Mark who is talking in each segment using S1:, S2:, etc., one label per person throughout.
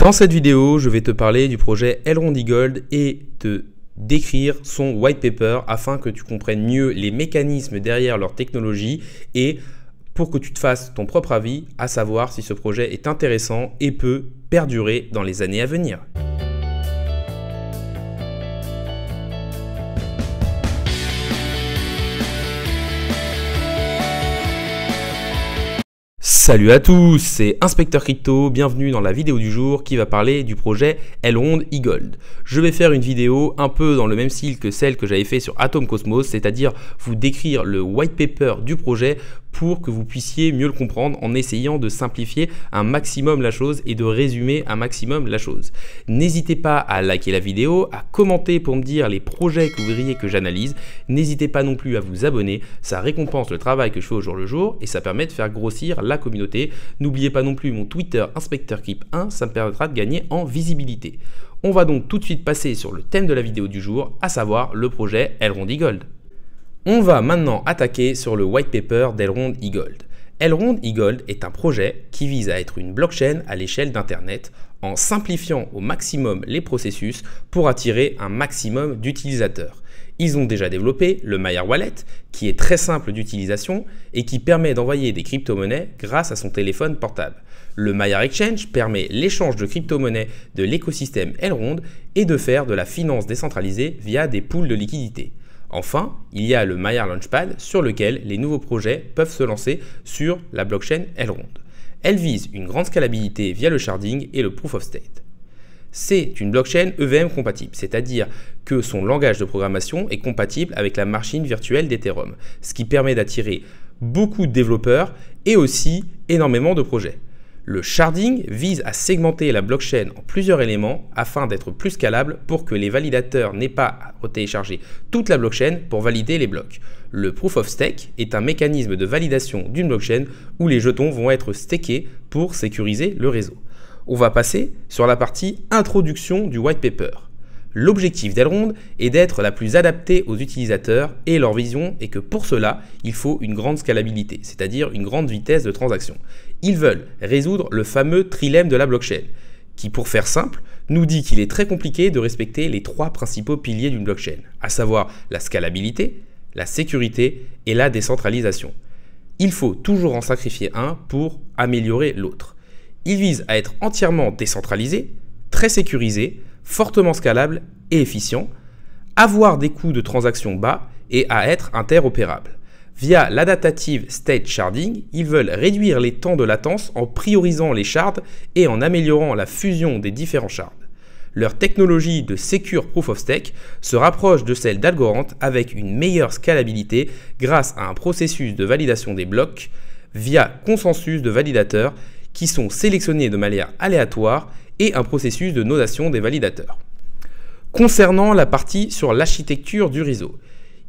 S1: Dans cette vidéo, je vais te parler du projet Elrond eGold et te décrire son white paper afin que tu comprennes mieux les mécanismes derrière leur technologie et pour que tu te fasses ton propre avis, à savoir si ce projet est intéressant et peut perdurer dans les années à venir. Salut à tous, c'est Inspecteur Crypto, bienvenue dans la vidéo du jour qui va parler du projet Elrond eGold. Je vais faire une vidéo un peu dans le même style que celle que j'avais fait sur Atom Cosmos, c'est-à-dire vous décrire le white paper du projet pour que vous puissiez mieux le comprendre en essayant de simplifier un maximum la chose et de résumer un maximum la chose. N'hésitez pas à liker la vidéo, à commenter pour me dire les projets que vous voudriez que j'analyse. N'hésitez pas non plus à vous abonner, ça récompense le travail que je fais au jour le jour et ça permet de faire grossir la communauté. N'oubliez pas non plus mon Twitter InspecteurCrypt1, ça me permettra de gagner en visibilité. On va donc tout de suite passer sur le thème de la vidéo du jour, à savoir le projet Elrond eGold. On va maintenant attaquer sur le white paper d'Elrond eGold. Elrond eGold est un projet qui vise à être une blockchain à l'échelle d'Internet en simplifiant au maximum les processus pour attirer un maximum d'utilisateurs. Ils ont déjà développé le Maiar Wallet qui est très simple d'utilisation et qui permet d'envoyer des crypto-monnaies grâce à son téléphone portable. Le Maiar Exchange permet l'échange de crypto-monnaies de l'écosystème Elrond et de faire de la finance décentralisée via des pools de liquidités. Enfin, il y a le Maiar Launchpad sur lequel les nouveaux projets peuvent se lancer sur la blockchain Elrond. Elle vise une grande scalabilité via le sharding et le proof of stake. C'est une blockchain EVM compatible, c'est-à-dire que son langage de programmation est compatible avec la machine virtuelle d'Ethereum, ce qui permet d'attirer beaucoup de développeurs et aussi énormément de projets. Le sharding vise à segmenter la blockchain en plusieurs éléments afin d'être plus scalable pour que les validateurs n'aient pas à retélécharger toute la blockchain pour valider les blocs. Le proof of stake est un mécanisme de validation d'une blockchain où les jetons vont être stakés pour sécuriser le réseau. On va passer sur la partie introduction du white paper. L'objectif d'Elrond est d'être la plus adaptée aux utilisateurs et leur vision est que pour cela, il faut une grande scalabilité, c'est-à-dire une grande vitesse de transaction. Ils veulent résoudre le fameux trilemme de la blockchain, qui pour faire simple, nous dit qu'il est très compliqué de respecter les trois principaux piliers d'une blockchain, à savoir la scalabilité, la sécurité et la décentralisation. Il faut toujours en sacrifier un pour améliorer l'autre. Il vise à être entièrement décentralisé, très sécurisé, fortement scalable et efficient, avoir des coûts de transaction bas et à être interopérable. Via l'adaptative state sharding, ils veulent réduire les temps de latence en priorisant les shards et en améliorant la fusion des différents shards. Leur technologie de Secure Proof of Stake se rapproche de celle d'Algorand avec une meilleure scalabilité grâce à un processus de validation des blocs via consensus de validateurs qui sont sélectionnés de manière aléatoire et un processus de nodation des validateurs. Concernant la partie sur l'architecture du réseau,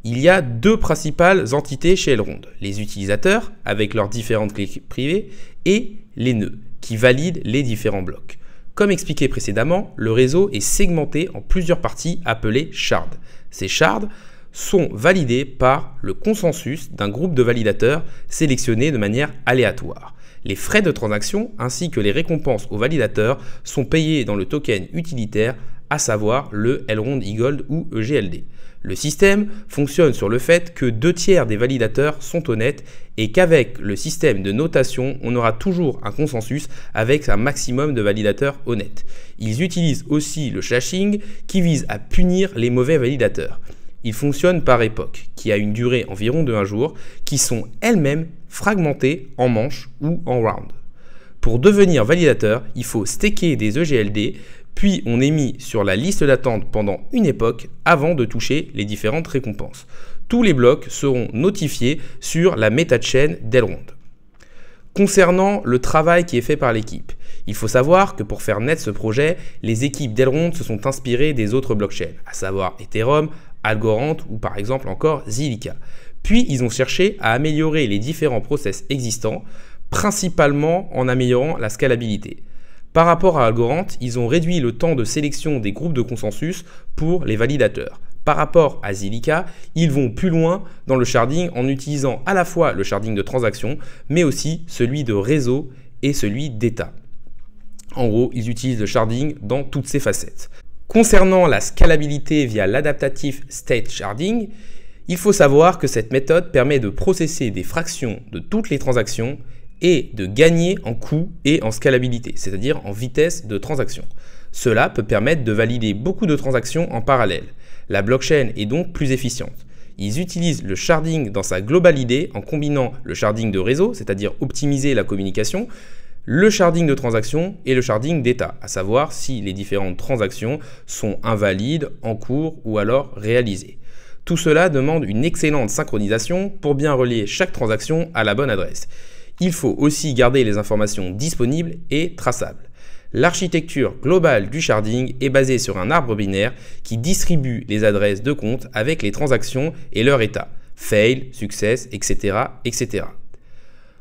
S1: il y a deux principales entités chez Elrond, les utilisateurs avec leurs différentes clés privées et les nœuds qui valident les différents blocs. Comme expliqué précédemment, le réseau est segmenté en plusieurs parties appelées shards. Ces shards sont validés par le consensus d'un groupe de validateurs sélectionnés de manière aléatoire. Les frais de transaction ainsi que les récompenses aux validateurs sont payés dans le token utilitaire, à savoir le Elrond eGold ou EGLD. Le système fonctionne sur le fait que 2/3 des validateurs sont honnêtes et qu'avec le système de notation, on aura toujours un consensus avec un maximum de validateurs honnêtes. Ils utilisent aussi le slashing qui vise à punir les mauvais validateurs. Ils fonctionnent par époque, qui a une durée environ de 1 jour, qui sont elles-mêmes fragmentées en manches ou en rounds. Pour devenir validateur, il faut staker des EGLD, puis on est mis sur la liste d'attente pendant une époque avant de toucher les différentes récompenses. Tous les blocs seront notifiés sur la méta-chain d'Elrond. Concernant le travail qui est fait par l'équipe, il faut savoir que pour faire naître ce projet, les équipes d'Elrond se sont inspirées des autres blockchains, à savoir Ethereum, Algorand ou par exemple encore Zilliqa. Puis ils ont cherché à améliorer les différents process existants, principalement en améliorant la scalabilité. Par rapport à Algorand, ils ont réduit le temps de sélection des groupes de consensus pour les validateurs. Par rapport à Zilliqa, ils vont plus loin dans le sharding en utilisant à la fois le sharding de transaction, mais aussi celui de réseau et celui d'état. En gros, ils utilisent le sharding dans toutes ses facettes. Concernant la scalabilité via l'adaptative state sharding, il faut savoir que cette méthode permet de processer des fractions de toutes les transactions et de gagner en coût et en scalabilité, c'est-à-dire en vitesse de transaction. Cela peut permettre de valider beaucoup de transactions en parallèle. La blockchain est donc plus efficiente. Ils utilisent le sharding dans sa globalité en combinant le sharding de réseau, c'est-à-dire optimiser la communication, le sharding de transaction et le sharding d'état, à savoir si les différentes transactions sont invalides, en cours ou alors réalisées. Tout cela demande une excellente synchronisation pour bien relier chaque transaction à la bonne adresse. Il faut aussi garder les informations disponibles et traçables. L'architecture globale du sharding est basée sur un arbre binaire qui distribue les adresses de compte avec les transactions et leur état, fail, success, etc., etc.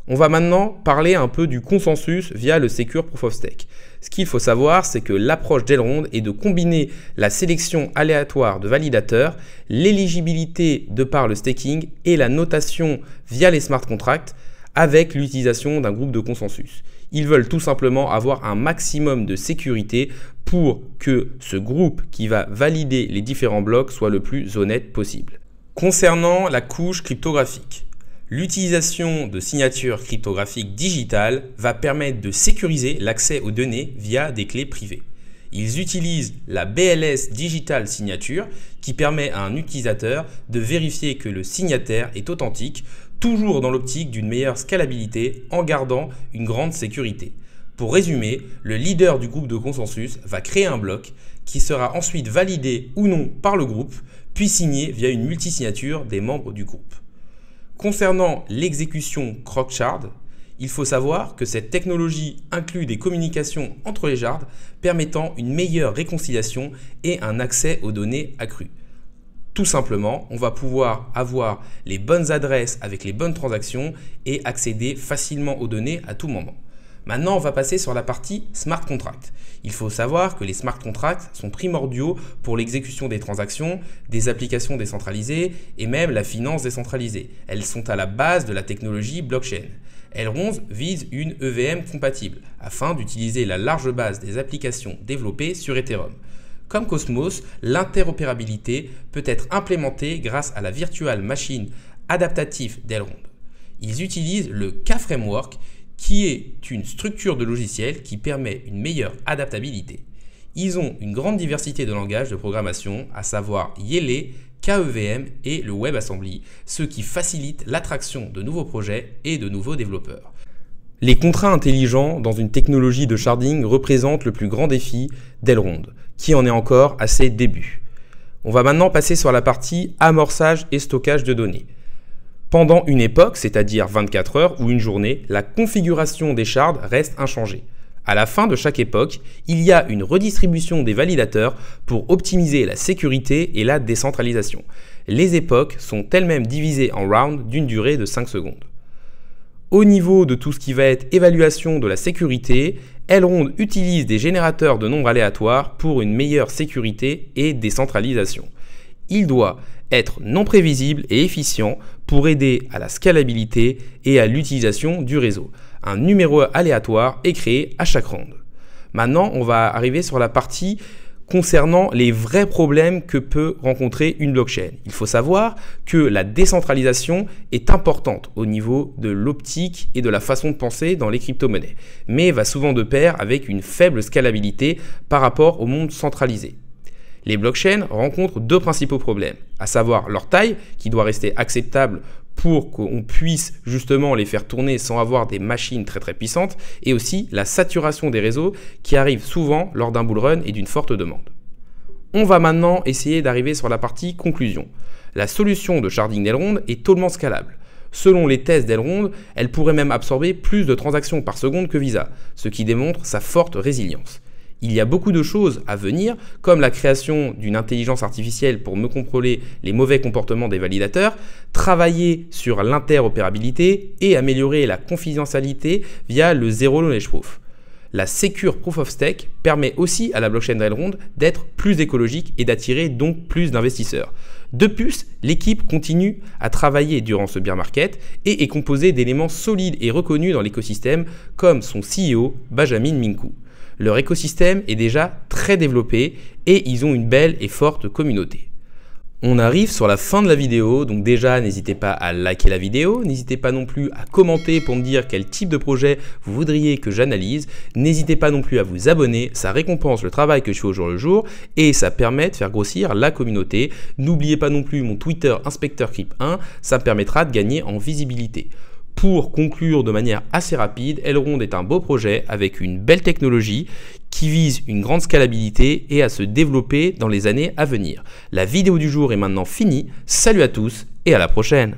S1: On va maintenant parler un peu du consensus via le Secure Proof of Stake. Ce qu'il faut savoir, c'est que l'approche d'Elrond est de combiner la sélection aléatoire de validateurs, l'éligibilité de par le staking et la notation via les smart contracts avec l'utilisation d'un groupe de consensus. Ils veulent tout simplement avoir un maximum de sécurité pour que ce groupe qui va valider les différents blocs soit le plus honnête possible. Concernant la couche cryptographique, l'utilisation de signatures cryptographiques digitales va permettre de sécuriser l'accès aux données via des clés privées. Ils utilisent la BLS Digital Signature qui permet à un utilisateur de vérifier que le signataire est authentique, toujours dans l'optique d'une meilleure scalabilité en gardant une grande sécurité. Pour résumer, le leader du groupe de consensus va créer un bloc qui sera ensuite validé ou non par le groupe, puis signé via une multisignature des membres du groupe. Concernant l'exécution croc-shard, il faut savoir que cette technologie inclut des communications entre les shards permettant une meilleure réconciliation et un accès aux données accru. Tout simplement, on va pouvoir avoir les bonnes adresses avec les bonnes transactions et accéder facilement aux données à tout moment. Maintenant, on va passer sur la partie smart contract. Il faut savoir que les smart contracts sont primordiaux pour l'exécution des transactions, des applications décentralisées et même la finance décentralisée. Elles sont à la base de la technologie blockchain. Elrond vise une EVM compatible afin d'utiliser la large base des applications développées sur Ethereum. Comme Cosmos, l'interopérabilité peut être implémentée grâce à la Virtual Machine adaptative d'Elrond. Ils utilisent le K-Framework qui est une structure de logiciel qui permet une meilleure adaptabilité. Ils ont une grande diversité de langages de programmation, à savoir YLE, KEVM et le WebAssembly, ce qui facilite l'attraction de nouveaux projets et de nouveaux développeurs. Les contrats intelligents dans une technologie de sharding représentent le plus grand défi d'Elrond, qui en est encore à ses débuts. On va maintenant passer sur la partie amorçage et stockage de données. Pendant une époque, c'est-à-dire 24 heures ou une journée, la configuration des shards reste inchangée. À la fin de chaque époque, il y a une redistribution des validateurs pour optimiser la sécurité et la décentralisation. Les époques sont elles-mêmes divisées en rounds d'une durée de 5 secondes. Au niveau de tout ce qui va être évaluation de la sécurité, Elrond utilise des générateurs de nombres aléatoires pour une meilleure sécurité et décentralisation. Il doit être non prévisible et efficient pour aider à la scalabilité et à l'utilisation du réseau. Un numéro aléatoire est créé à chaque ronde. Maintenant, on va arriver sur la partie concernant les vrais problèmes que peut rencontrer une blockchain. Il faut savoir que la décentralisation est importante au niveau de l'optique et de la façon de penser dans les crypto-monnaies, mais va souvent de pair avec une faible scalabilité par rapport au monde centralisé. Les blockchains rencontrent deux principaux problèmes, à savoir leur taille, qui doit rester acceptable pour qu'on puisse justement les faire tourner sans avoir des machines très puissantes, et aussi la saturation des réseaux qui arrive souvent lors d'un bull run et d'une forte demande. On va maintenant essayer d'arriver sur la partie conclusion. La solution de sharding d'Elrond est totalement scalable. Selon les tests d'Elrond, elle pourrait même absorber plus de transactions par seconde que Visa, ce qui démontre sa forte résilience. Il y a beaucoup de choses à venir, comme la création d'une intelligence artificielle pour mieux contrôler les mauvais comportements des validateurs, travailler sur l'interopérabilité et améliorer la confidentialité via le Zero Knowledge Proof. La Secure Proof of Stake permet aussi à la blockchain d'Elrond d'être plus écologique et d'attirer donc plus d'investisseurs. De plus, l'équipe continue à travailler durant ce bear market et est composée d'éléments solides et reconnus dans l'écosystème comme son CEO Benjamin Minggu. Leur écosystème est déjà très développé et ils ont une belle et forte communauté. On arrive sur la fin de la vidéo, donc déjà n'hésitez pas à liker la vidéo, n'hésitez pas non plus à commenter pour me dire quel type de projet vous voudriez que j'analyse, n'hésitez pas non plus à vous abonner, ça récompense le travail que je fais au jour le jour et ça permet de faire grossir la communauté. N'oubliez pas non plus mon Twitter InspecteurCrypt1, ça me permettra de gagner en visibilité. Pour conclure de manière assez rapide, Elrond est un beau projet avec une belle technologie qui vise une grande scalabilité et à se développer dans les années à venir. La vidéo du jour est maintenant finie, salut à tous et à la prochaine!